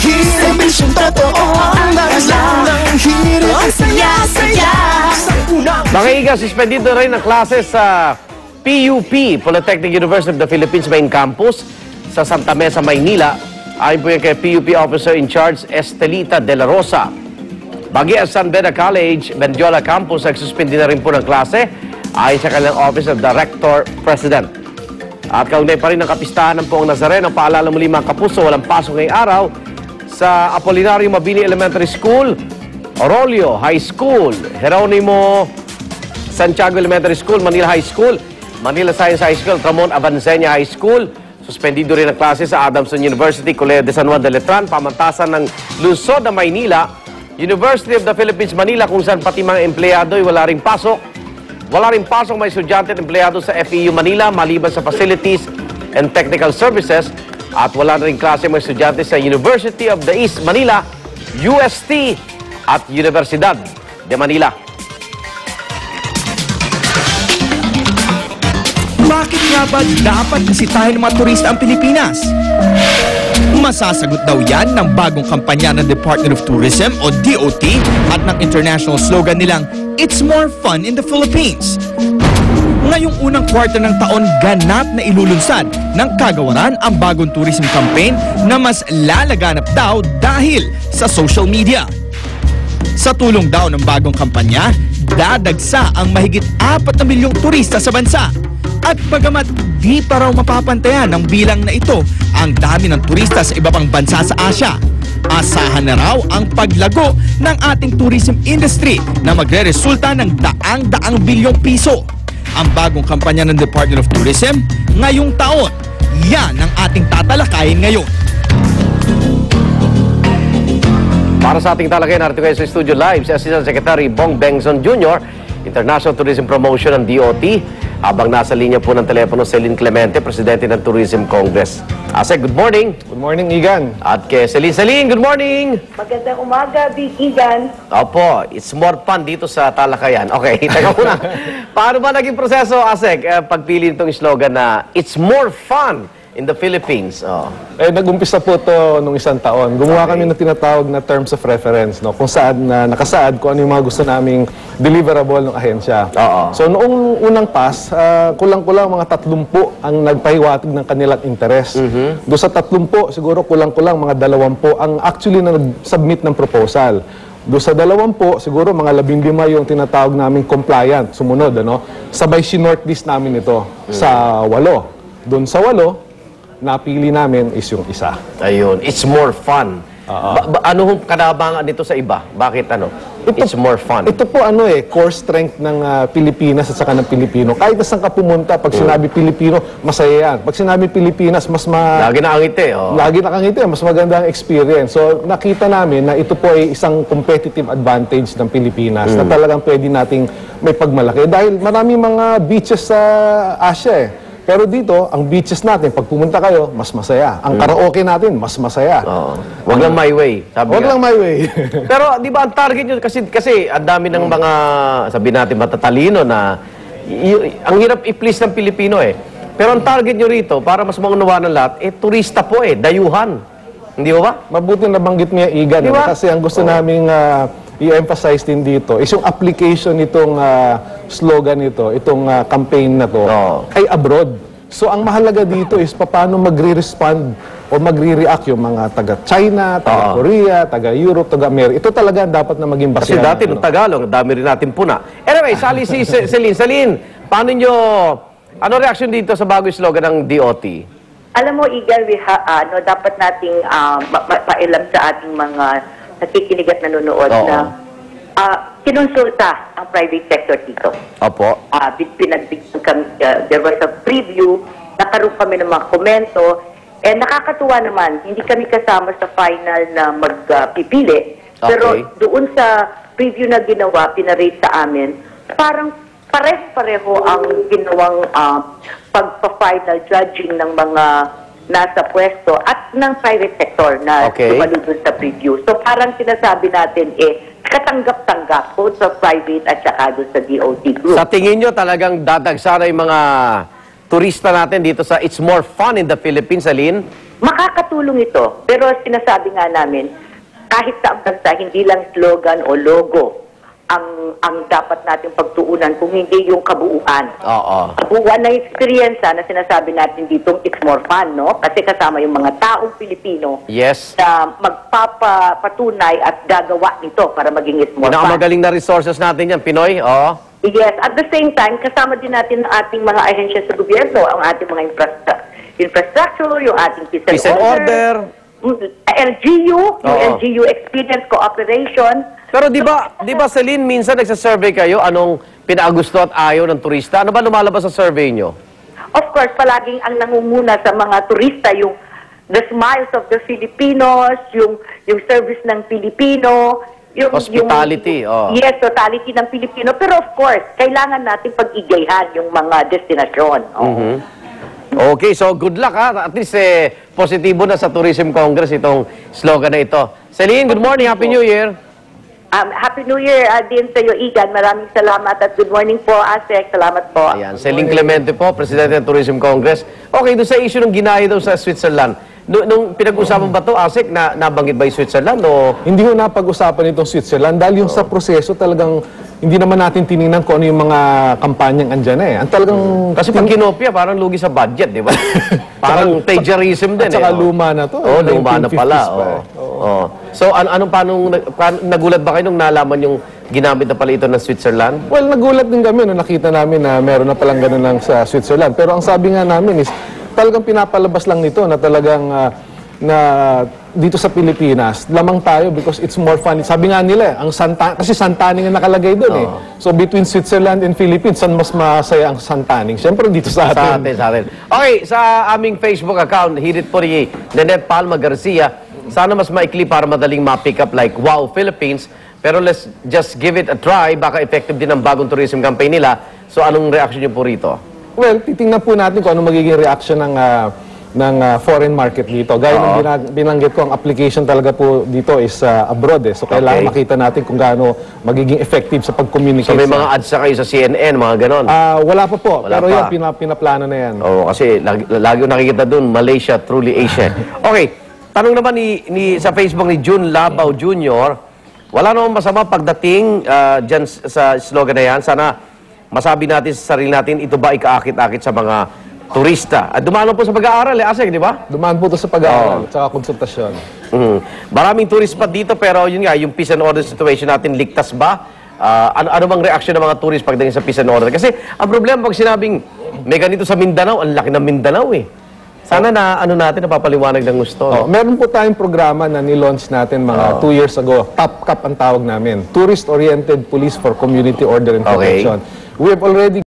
hirit, serbisyong totoo ang lang hirit, ang saya-saya. Mga iga, suspendido rin ang klase sa PUP, Polytechnic University of the Philippines Main Campus sa Santa Mesa, Maynila. Ayon po yan kay PUP Officer in Charge Estelita De La Rosa. Bagi ang San Beda College, Mendiola Campus, nagsuspindi na rin po ng klase ayon sa kanilang Office of the Rector President. At kaugnay pa rin ng kapistahan ng Poong Nazareno, paalala muli mga kapuso, walang pasok ngayong araw sa Apolinario Mabini Elementary School, Orolio High School, Jeronimo Santiago Elementary School, Manila High School, Manila Science High School, Ramon Avancenia High School. Suspendido rin ang klase sa Adamson University, Colegio de San Juan de Letran, pamantasan ng lungsod ng Maynila, University of the Philippines Manila, kung saan pati mga empleyado ay wala ring pasok. Wala ring pasok may estudyante at empleyado sa FEU Manila, maliban sa Facilities and Technical Services, at wala ring klase mga estudyante sa University of the East Manila, UST, at Universidad de Manila. Bakit nga ba dapat bisitahin ng mga turista ang Pilipinas? Masasagot daw yan ng bagong kampanya ng Department of Tourism o DOT at ng international slogan nilang, "It's more fun in the Philippines." Ngayong unang kwarta ng taon, ganap na ilulunsad ng kagawaran ang bagong tourism campaign na mas lalaganap daw dahil sa social media. Sa tulong daw ng bagong kampanya, dadagsa ang mahigit 4 na milyong turista sa bansa. At bagamat di pa raw mapapantayan ng bilang na ito ang dami ng turista sa iba pang bansa sa Asia, asahan na raw ang paglago ng ating tourism industry na magre-resulta ng daang-daang bilyong piso. Ang bagong kampanya ng Department of Tourism ngayong taon, yan ang ating tatalakayin ngayon. Para sa ating talakayan, narito kayo sa Studio Live si Assistant Secretary Bong Bengson Jr., International Tourism Promotion ng DOT, habang nasa linya po ng telepono Celine Clemente, Presidente ng Tourism Congress. Asek, good morning. Good morning, Igan. At kay Celine, good morning. Magandang umaga, Big Igan. Opo, it's more fun dito sa talakayan. Okay, teka muna. Paano ba naging proseso, Asek, pagpili itong slogan na it's more fun in the Philippines? Oh. Nag-umpisa po ito nung isang taon. Gumawa kami ng tinatawag na terms of reference, no? Kung saan na nakasaad kung ano yung mga gusto naming deliverable ng ahensya. So noong unang pass, kulang-kulang mga 30 ang nagpahiwatig ng kanilang interest. Doon sa 30, siguro kulang-kulang mga 20 ang actually na nag-submit ng proposal. Doon sa 20, siguro mga 15 yung tinatawag naming compliant, sumunod, ano? Sabay sinortlist namin ito sa 8. Doon sa 8, napili namin is yung isa. Ayun, it's more fun. Ano hong kanabangan nito sa iba? Bakit ano? It's more fun. Ito po ano core strength ng Pilipinas at saka ng Pilipino. Kahit na saan ka pumunta, pag sinabi Pilipino, masaya yan. Pag sinabi Pilipinas, lagi nakangiti. Lagi nakangiti, mas maganda ang experience. So nakita namin na ito po ay isang competitive advantage ng Pilipinas na talagang pwede nating may pagmalaki. Dahil marami mga beaches sa Asia Pero dito, ang beaches natin, pag pumunta kayo, mas masaya. Ang karaoke natin, mas masaya. Wag lang my way. Wag lang my way. Pero di ba ang target nyo, kasi ang dami ng mga, sabi natin, matatalino na, ang hirap i-please ng Pilipino Pero ang target nyo rito, para mas maunawa ng lahat, turista po dayuhan. Hindi ba? Mabuti nabanggit niya, Igan. Diba? Kasi ang gusto naming i-emphasize din dito is yung application nitong slogan nito, itong campaign na to, ay abroad. So ang mahalaga dito is paano magre-respond o magre-react yung mga taga-China, taga-Korea, taga-Europe, taga-America. Ito talaga dapat na maging basihan. Kasi dati nung Tagalog, dami rin natin puna. Anyway, sali si Celine. Celine, paano nyo, ano reaction dito sa bagong slogan ng DOT? Alam mo, Igan, dapat nating pailam sa ating mga nakikinig at nanonood na kinonsulta ang private sector dito. Opo. There was a preview, nakaroon kami ng mga komento, nakakatuwa naman, hindi kami kasama sa final na magpipili. Pero doon sa preview na ginawa, pinarate sa amin, parang pares-pareho ang ginawang pagpa-final judging ng mga nasa pwesto at ng private sector na tumalun dun sa preview. So parang sinasabi natin katanggap-tanggap both sa private at saka doon sa DOT group. Sa tingin nyo talagang dadagsana yung mga turista natin dito sa It's More Fun in the Philippines, Celine? Makakatulong ito, pero sinasabi nga namin, kahit sa bansa, hindi lang slogan o logo ang dapat natin pagtuunan kung hindi yung kabuuan. Oo. Kabuuan na experience na sinasabi natin dito, it's more fun, no? Kasi kasama yung mga taong Pilipino Yes. na magpapatunay at gagawa nito para maging it's more fun. Pinakamagaling na resources natin yan, Pinoy. Oo. Yes, at the same time, kasama din natin ang ating mga ahensya sa gobyerno, ang ating mga infrastructure, yung ating peace and order. LGU, yung Oo. LGU Experience Cooperation. Pero di ba Celine, minsan nagsa-survey kayo anong pinakagusto at ayaw ng turista? Ano ba lumalabas sa survey nyo? Of course, palaging ang nangunguna sa mga turista yung the smiles of the Filipinos, yung service ng Pilipino, yung Hospitality, oh. Yes, totality ng Pilipino. Pero of course, kailangan natin pag-igayhan yung mga destinasyon. Oh. Okay, so good luck ha. At least positibo na sa Tourism Congress itong slogan na ito. Celine, good morning. Happy New Year. Happy New Year din sa iyo, Igan. Maraming salamat at good morning po, Asek. Salamat po. Ayan, Celine Clemente po, Presidente ng Tourism Congress. Okay, doon sa issue ng ginaya daw sa Switzerland. Nung pinag-usapan ba ito, Asek, na nabanggit ba yung Switzerland? O? Hindi ko napag-usapan itong Switzerland dahil yung sa proseso talagang hindi naman natin tinignan kung ano yung mga kampanyang andyan eh. Ang talagang... Kasi pag kinopya, parang lugi sa budget, di ba? Parang plagiarism din at saka luma na to. Oo, luma na 1950s pala. pa eh. Oo. So, paano nagulat ba kayo nung nalaman yung ginamit na pala ito ng Switzerland? Well, nagulat din kami nung nakita namin na meron na palang ganun lang sa Switzerland. Pero ang sabi nga namin is, talagang pinapalabas lang nito na talagang na dito sa Pilipinas, lamang tayo because it's more fun. Sabi nga nila, kasi Santaning ang nakalagay doon eh. So between Switzerland and Philippines, saan mas masaya ang Santaning? Siyempre dito sa atin. Sa atin. Okay, sa aming Facebook account, hirit po ni Nanette Palma Garcia, sana mas maikli para madaling ma-pick up like Wow Philippines. Pero let's just give it a try. Baka effective din ang bagong tourism campaign nila. So anong reaction niyo po rito? Well, titingnan po natin kung anong magiging reaction ng foreign market dito. Gaya ng binanggit ko, ang application talaga po dito is abroad eh. So kailangan makita natin kung gaano magiging effective sa pag-communicate. So may mga ads na kayo sa CNN, mga ganon? Wala pa po. Wala pero pa. yan, pinaplano na yan. Oo, kasi lagi ko nakikita doon, Malaysia, truly Asia. Okay, tanong naman sa Facebook ni June Labaw Jr., wala namang masama pagdating dyan sa slogan na yan. Sana masabi natin sa sarili natin, ito ba ikaakit-akit sa mga turista? At dumaan po sa pag-aaral, Asek, di ba? Dumaan po ito sa pag-aaral at saka konsultasyon. Maraming tourist spot dito, pero yun nga, yung peace and order situation natin, ligtas ba? Ano bang reaction ng mga tourist pagdating sa peace and order? Kasi ang problema pag sinabing may ganito sa Mindanao, ang laki ng Mindanao eh. Sana napapaliwanag ng gusto. Meron po tayong programa na nilaunch natin mga 2 years ago. TOPCAP ang tawag namin. Tourist-Oriented Police for Community Order and Protection. We have already